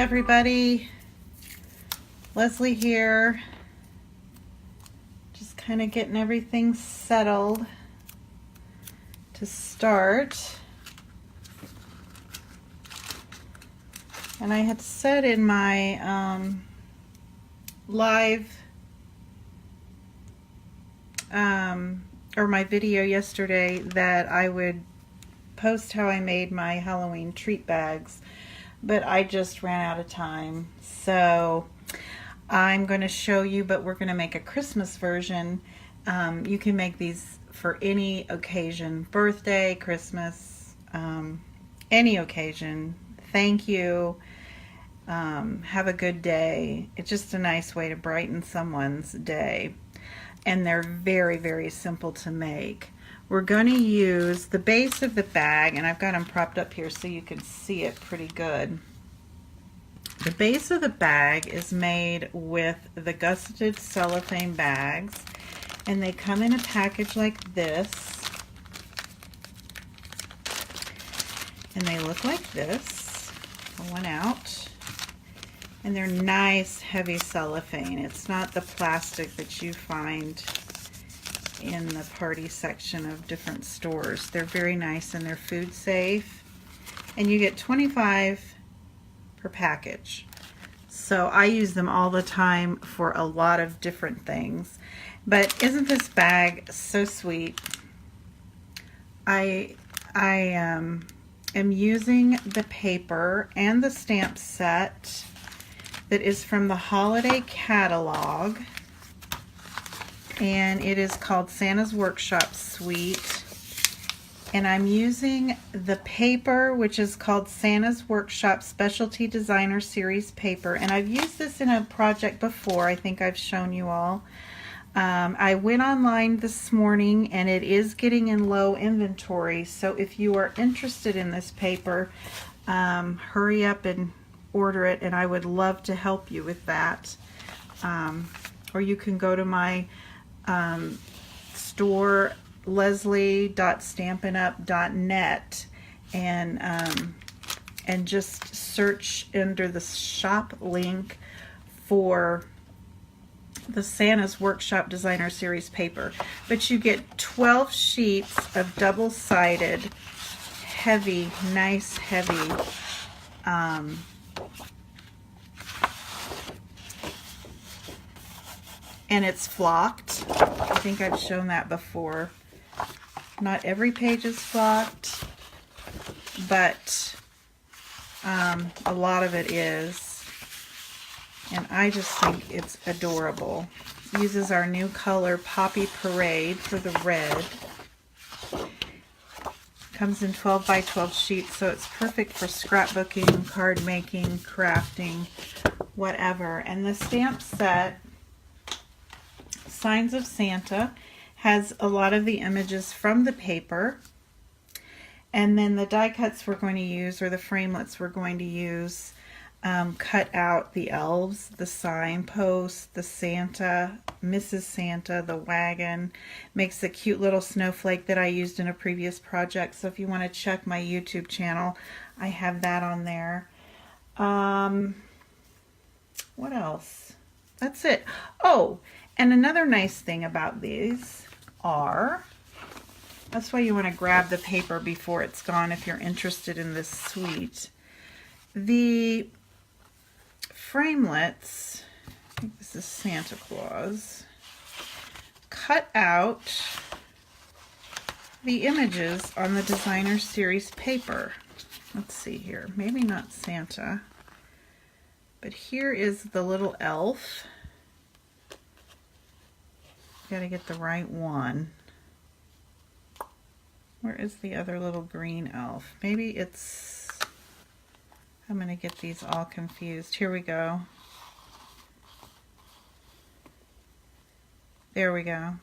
everybody, Leslie here, just kind of getting everything settled to start. And I had said in my live or my video yesterday that I would post how I made my Halloween treat bags, but I just ran out of time. So I'm going to show you, but we're going to make a Christmas version. You can make these for any occasion, birthday, Christmas, any occasion. Thank you. Have a good day. It's just a nice way to brighten someone's day. And they're very, very simple to make. We're going to use the base of the bag, and I've got them propped up here so you can see it pretty good. The base of the bag is made with the gusseted cellophane bags, and they come in a package like this. And they look like this. Pull one out. And they're nice, heavy cellophane. It's not the plastic that you find in the party section of different stores. They're very nice and they're food safe. And you get 25 per package. So I use them all the time for a lot of different things. But isn't this bag so sweet? I am using the paper and the stamp set that is from the holiday catalog, and it is called Santa's Workshop Suite. And I'm using the paper, which is called Santa's Workshop Specialty Designer Series paper, and I've used this in a project before. I think I've shown you all. I went online this morning, and it is getting in low inventory, so if you are interested in this paper, hurry up and order it, and I would love to help you with that. Or you can go to my store, leslie.stampinup.net, and just search under the shop link for the Santa's Workshop Designer Series paper. But you get 12 sheets of double-sided, heavy, nice, heavy and it's flocked. I think I've shown that before. Not every page is flocked, but a lot of it is. And I just think it's adorable. Uses our new color Poppy Parade for the red. Comes in 12 by 12 sheets, so it's perfect for scrapbooking, card making, crafting, whatever. And the stamp set, Signs of Santa, has a lot of the images from the paper. And then the die cuts we're going to use, or the framelits we're going to use, cut out the elves, the signposts, the Santa, Mrs. Santa, the wagon. Makes the cute little snowflake that I used in a previous project. So if you want to check my YouTube channel, I have that on there. What else? That's it. Oh, and another nice thing about these are, that's why you want to grab the paper before it's gone if you're interested in this suite. The framelits, I think this is Santa Claus, cut out the images on the Designer Series paper. Let's see here, maybe not Santa, but here is the little elf. Gotta get the right one. Where is the other little green elf? Maybe it's, I'm gonna get these all confused. Here we go. There we go.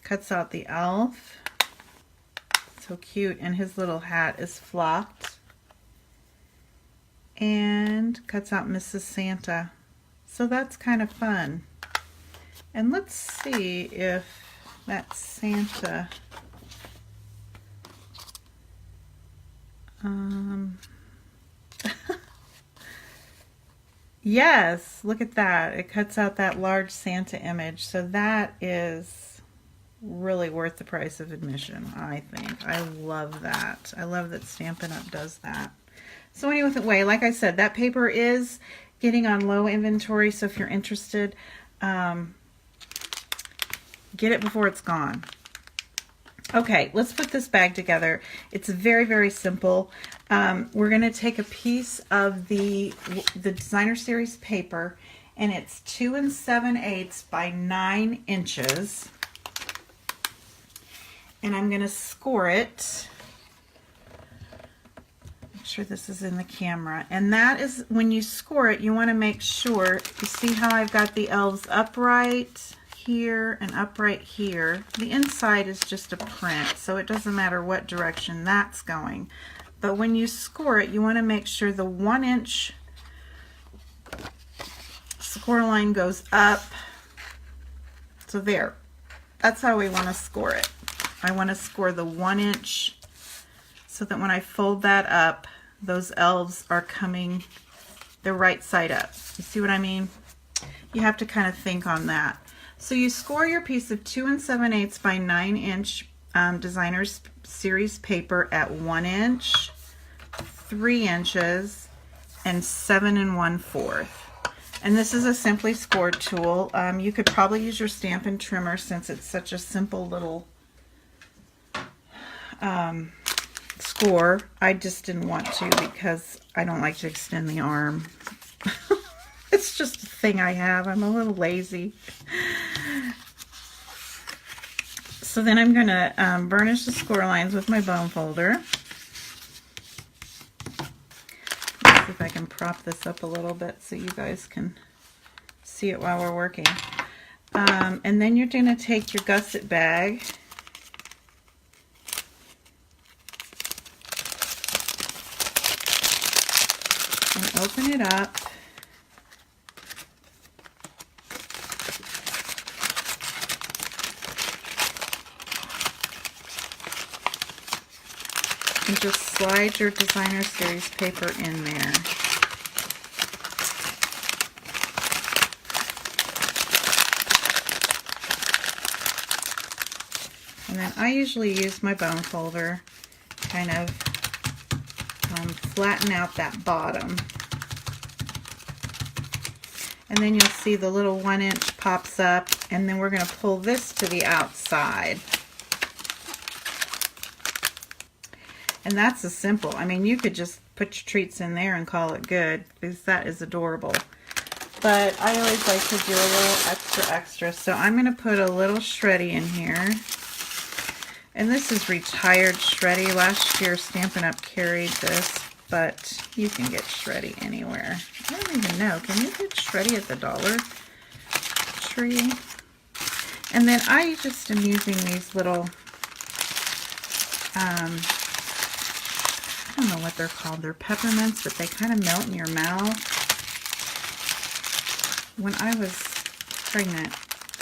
Cuts out the elf. So cute, and his little hat is flocked. And cuts out Mrs. Santa. So that's kind of fun. And let's see if that Santa Yes, look at that. It cuts out that large Santa image. So that is really worth the price of admission, I think. I love that. I love that Stampin' Up! Does that. So anyway, like I said, that paper is getting on low inventory. So if you're interested, get it before it's gone. Okay, let's put this bag together. It's very, very simple. We're going to take a piece of the Designer Series paper, and it's 2 7/8 by 9 inches. And I'm going to score it. Make sure this is in the camera. And that is, when you score it, you want to make sure, you see how I've got the elves upright here and upright here. The inside is just a print, so it doesn't matter what direction that's going. But when you score it, you want to make sure the 1 inch score line goes up. So there, that's how we want to score it. I want to score the 1 inch so that when I fold that up, those elves are coming the right side up. You see what I mean? You have to kind of think on that. So you score your piece of 2 7/8 by 9 inch Designer Series paper at 1 inch, 3 inches, and 7 1/4. And this is a simply scored tool. You could probably use your Stampin' Trimmer since it's such a simple little score. I just didn't want to because I don't like to extend the arm. It's just a thing I have. I'm a little lazy. So then I'm going to burnish the score lines with my bone folder. Let's see if I can prop this up a little bit so you guys can see it while we're working. And then you're going to take your gusset bag and open it up. And just slide your Designer Series paper in there. And then I usually use my bone folder, kind of flatten out that bottom. And then you'll see the little 1 inch pops up, and then we're going to pull this to the outside. And that's a simple, I mean, you could just put your treats in there and call it good, because that is adorable. But I always like to do a little extra. So I'm going to put a little shreddy in here. And this is retired shreddy. Last year Stampin' Up! Carried this, but you can get shreddy anywhere. I don't even know, can you get shreddy at the Dollar Tree? And then I just am using these little, I don't know what they're called. They're peppermints, but they kind of melt in your mouth. When I was pregnant,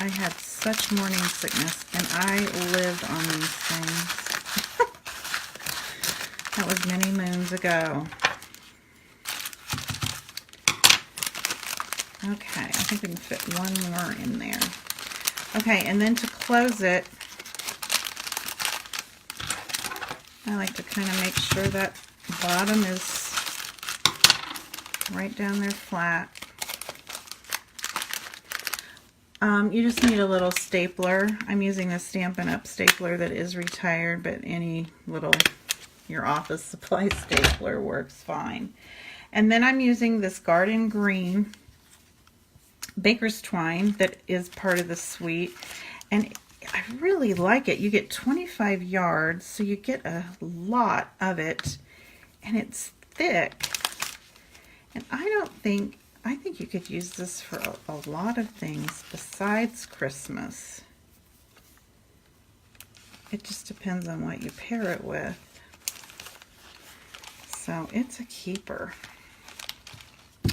I had such morning sickness, and I lived on these things. That was many moons ago. Okay, I think we can fit one more in there. Okay, and then to close it, I like to kind of make sure that bottom is right down there flat. You just need a little stapler. I'm using a Stampin' Up! Stapler that is retired, but any little, your office supply stapler works fine. And then I'm using this garden green baker's twine that is part of the suite. And I really like it. You get 25 yards, so you get a lot of it, and it's thick. And I think you could use this for a lot of things besides Christmas. It just depends on what you pair it with. So it's a keeper.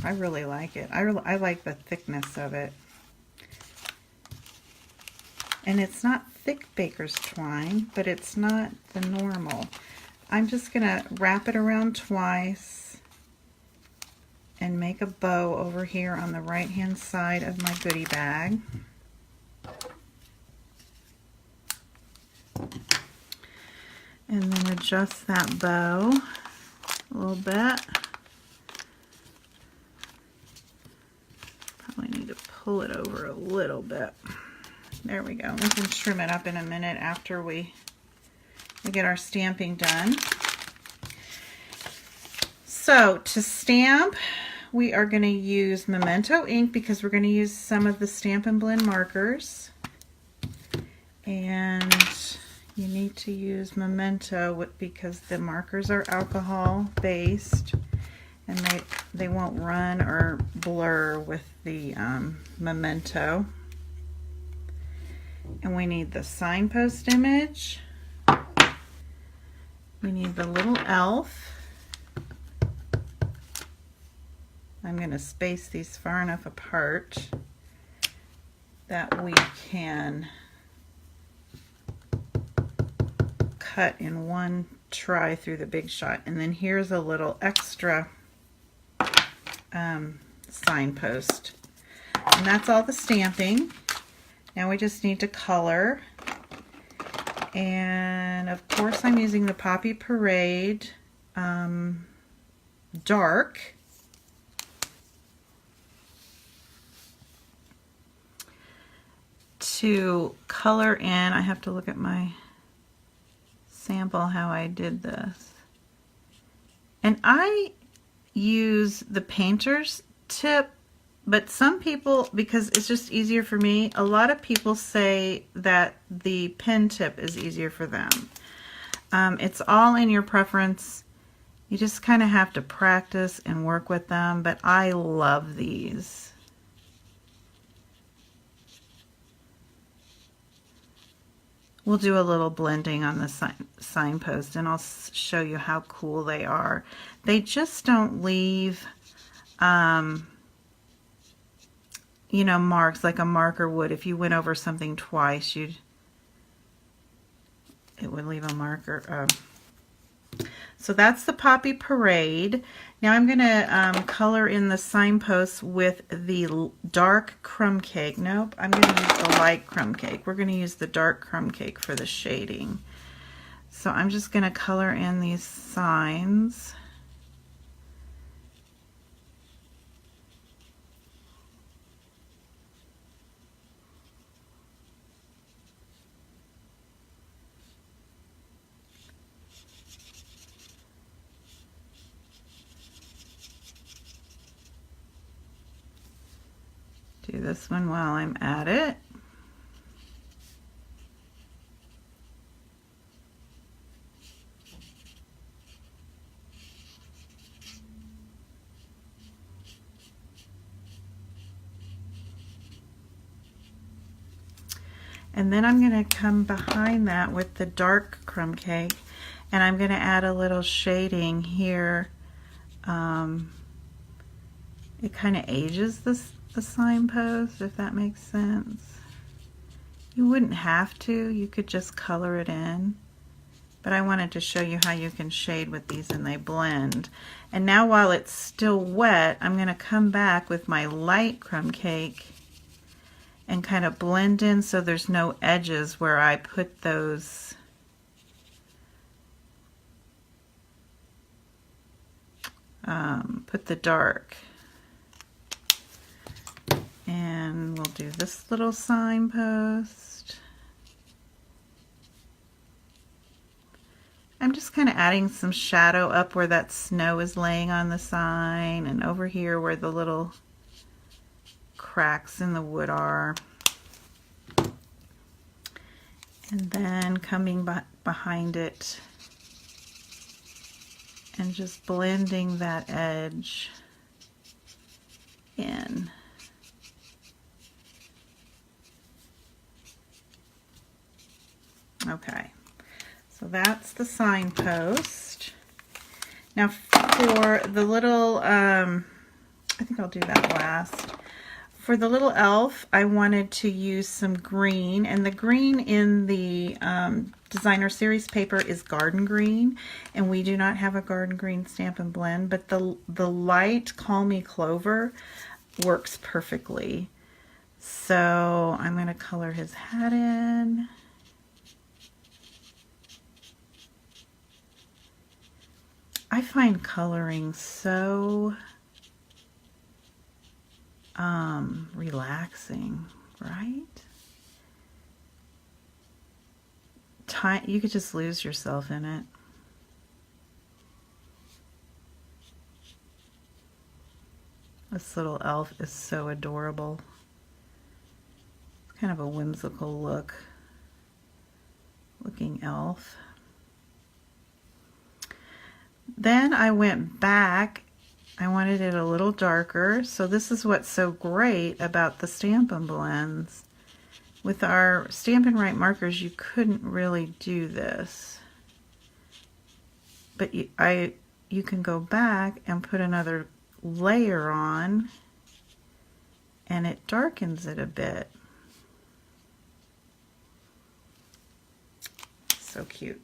I really like it. I like the thickness of it. And it's not thick baker's twine, but it's not the normal. I'm just going to wrap it around twice. and make a bow over here on the right hand side of my goodie bag. And then adjust that bow a little bit. Probably need to pull it over a little bit. There we go. We can trim it up in a minute after we get our stamping done. So to stamp, we are going to use Memento ink because we're going to use some of the Stampin' Blend markers. And you need to use Memento because the markers are alcohol based and they won't run or blur with the Memento. And we need the signpost image. We need the little elf. I'm going to space these far enough apart that we can cut in one try through the big shot. And then here's a little extra signpost. And that's all the stamping. Now we just need to color. And of course I'm using the Poppy Parade dark. To color in, I have to look at my sample how I did this. And I use the painter's tip, but some people, because it's just easier for me, a lot of people say that the pen tip is easier for them. It's all in your preference. You just kind of have to practice and work with them, but I love these. We'll do a little blending on the signpost and I'll show you how cool they are. They just don't leave, you know, marks like a marker would. If you went over something twice, it would leave a marker. So that's the Poppy Parade. Now I'm going to color in the signposts with the dark crumb cake. Nope, I'm going to use the light crumb cake. We're going to use the dark crumb cake for the shading. So I'm just going to color in these signs. Do this one while I'm at it. And then I'm going to come behind that with the dark crumb cake, and I'm going to add a little shading here. It kind of ages the signpost, if that makes sense. You wouldn't have to, you could just color it in. But I wanted to show you how you can shade with these and they blend. And now while it's still wet, I'm going to come back with my light crumb cake and kind of blend in so there's no edges where I put those put the dark. And we'll do this little signpost. I'm just kind of adding some shadow up where that snow is laying on the sign and over here where the little cracks in the wood are. And then coming behind it and just blending that edge in. Okay, so that's the signpost. Now for the little, I think I'll do that last. For the little elf, I wanted to use some green, and the green in the designer series paper is garden green, and we do not have a garden green Stampin' Blend, but the light Call Me Clover works perfectly. So I'm going to color his hat in. I find coloring so relaxing, right? You could just lose yourself in it. This little elf is so adorable. It's kind of a whimsical looking elf. Then I went back. I wanted it a little darker. So this is what's so great about the Stampin' Blends. With our Stampin' Write markers, you couldn't really do this. But you can go back and put another layer on, and it darkens it a bit. So cute.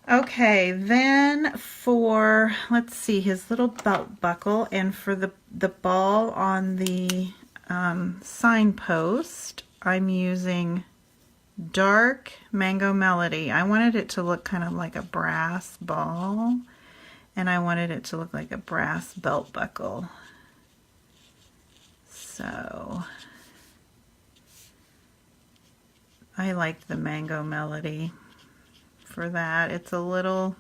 Okay, then for, let's see, his little belt buckle, and for the ball on the signpost, I'm using dark Mango Melody. I wanted it to look kind of like a brass ball, and I wanted it to look like a brass belt buckle. So I like the Mango Melody for that. It's a little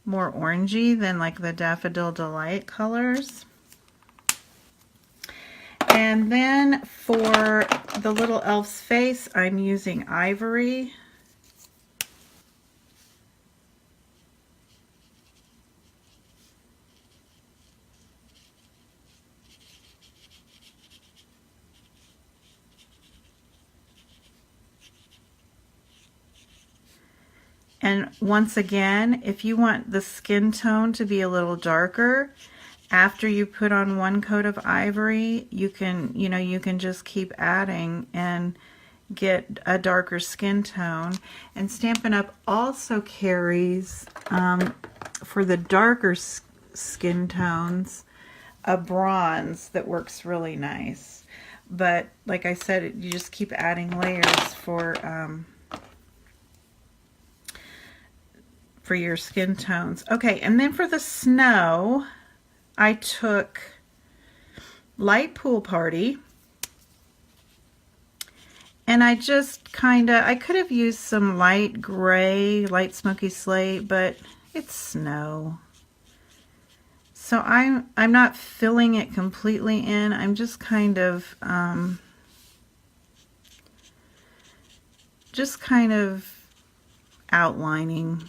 more orangey than like the Daffodil Delight colors. And then for the little elf's face, I'm using ivory. And once again, if you want the skin tone to be a little darker, after you put on one coat of ivory, you can just keep adding and get a darker skin tone. And Stampin' Up! Also carries, for the darker skin tones, a bronze that works really nice. But like I said, you just keep adding layers for your skin tones. Okay, and then for the snow, I took Light Pool Party, and I just I could have used some light gray, light smoky slate, but it's snow. So I'm not filling it completely in. I'm just kind of outlining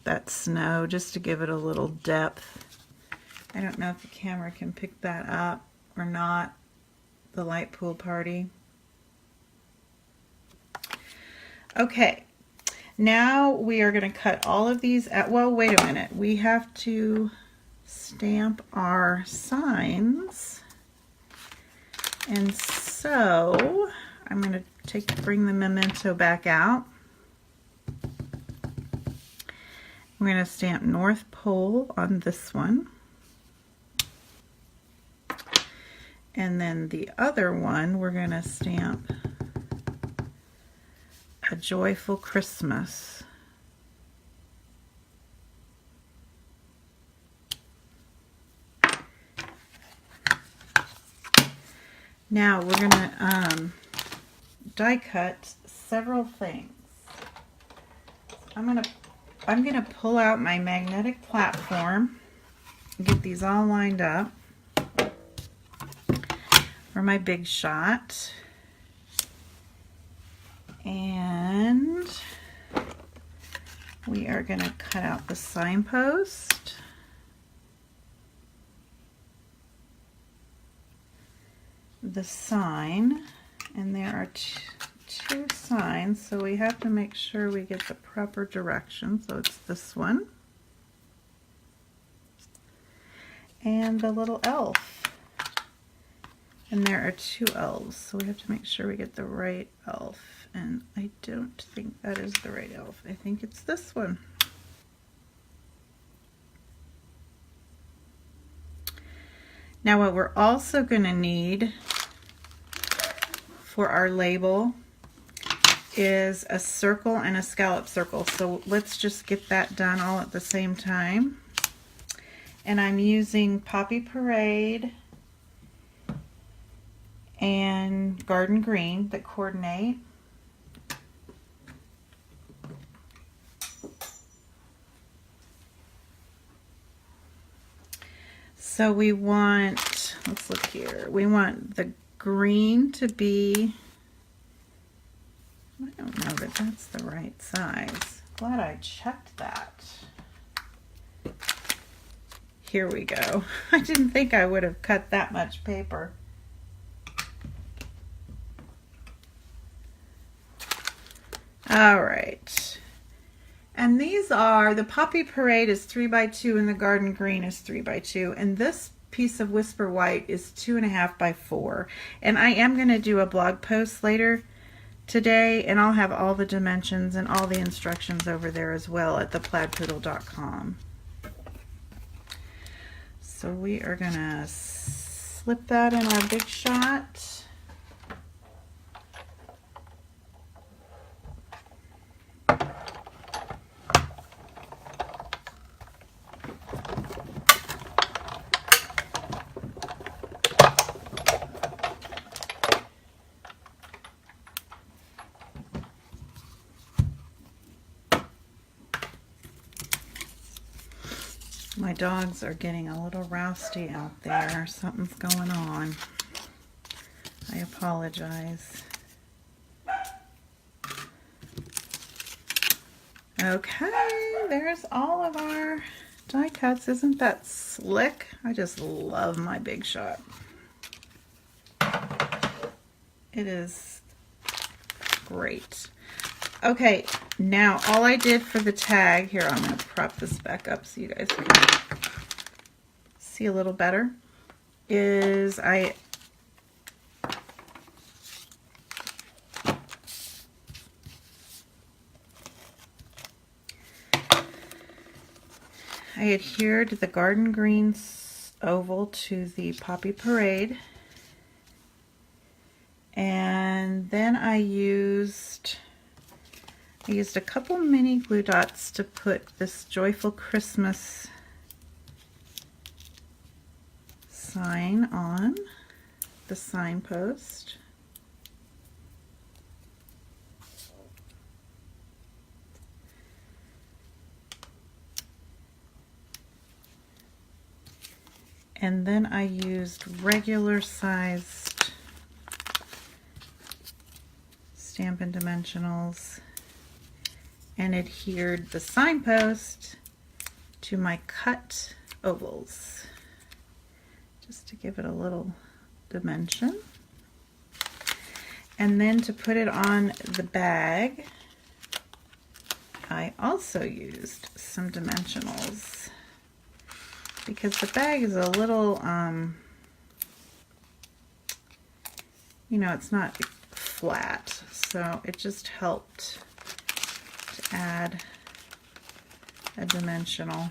that snow just to give it a little depth. I don't know if the camera can pick that up or not, the Light Pool Party. Okay, now we are going to cut all of these out. Well, wait a minute. We have to stamp our signs. And so I'm going to bring the memento back out. I'm going to stamp North Pole on this one. And then the other one, we're going to stamp A Joyful Christmas. Now we're going to die cut several things. I'm going to pull out my magnetic platform, get these all lined up for my big shot. And we are going to cut out the signpost. The sign, and there are two signs, so we have to make sure we get the proper direction. So it's this one and the little elf, and there are two elves, so we have to make sure we get the right elf. and I don't think that is the right elf. I think it's this one. Now what we're also going to need for our label is a circle and a scallop circle. So let's just get that done all at the same time. And I'm using Poppy Parade and Garden Green that coordinate. So we want, let's look here, we want the green to be, I don't know that that's the right size. Glad I checked that. Here we go. I didn't think I would have cut that much paper. All right. And these are, the Poppy Parade is 3x2 and the Garden Green is 3x2. And this piece of Whisper White is 2.5x4. And I am going to do a blog post later today, and I'll have all the dimensions and all the instructions over there as well at theplaidpoodle.com. So we are going to slip that in our Big Shot. My dogs are getting a little rousty out there. Something's going on. I apologize. Okay, there's all of our die cuts. Isn't that slick? I just love my Big Shot. It is great. Okay, now all I did for the tag, here I'm going to prop this back up so you guys can see a little better, is I adhered the Garden Green oval to the Poppy Parade, and then I used a couple mini glue dots to put this Joyful Christmas sign on the signpost. And then I used regular sized Stampin' Dimensionals and adhered the signpost to my cut ovals, just to give it a little dimension. And then to put it on the bag, I also used some dimensionals because the bag is a little, you know, it's not flat, so it just helped to add a dimensional.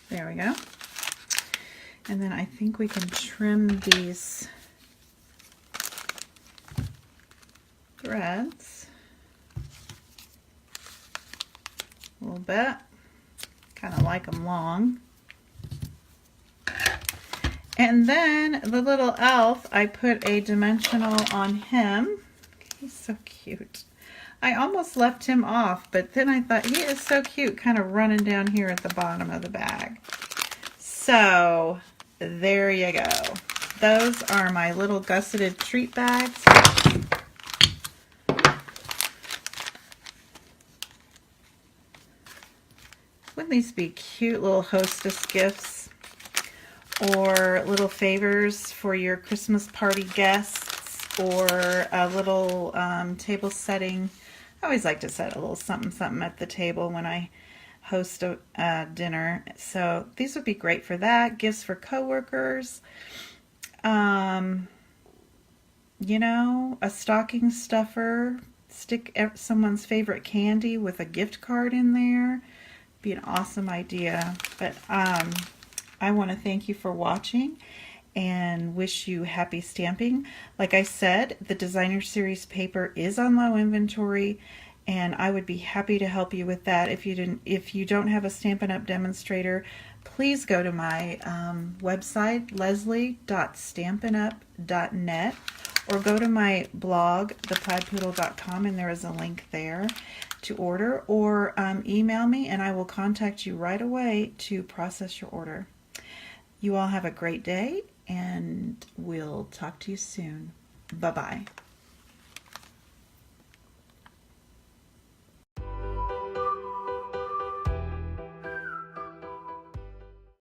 There we go. And then I think we can trim these threads a little bit. Kind of like them long. And then the little elf, I put a dimensional on him. He's so cute. I almost left him off, but then I thought he is so cute, kind of running down here at the bottom of the bag. So there you go. Those are my little gusseted treat bags. Wouldn't these be cute little hostess gifts? Or little favors for your Christmas party guests, or a little table setting. I always like to set a little something at the table when I host a dinner. So these would be great for that. Gifts for coworkers. You know, a stocking stuffer, stick someone's favorite candy with a gift card in there. Be an awesome idea. But I want to thank you for watching and wish you happy stamping. Like I said, the designer series paper is on low inventory, and I would be happy to help you with that. If you don't have a Stampin' Up! Demonstrator, please go to my website, leslie.stampinup.net, or go to my blog, theplaidpoodle.com, and there is a link there to order, or email me and I will contact you right away to process your order. You all have a great day, and we'll talk to you soon. Bye-bye.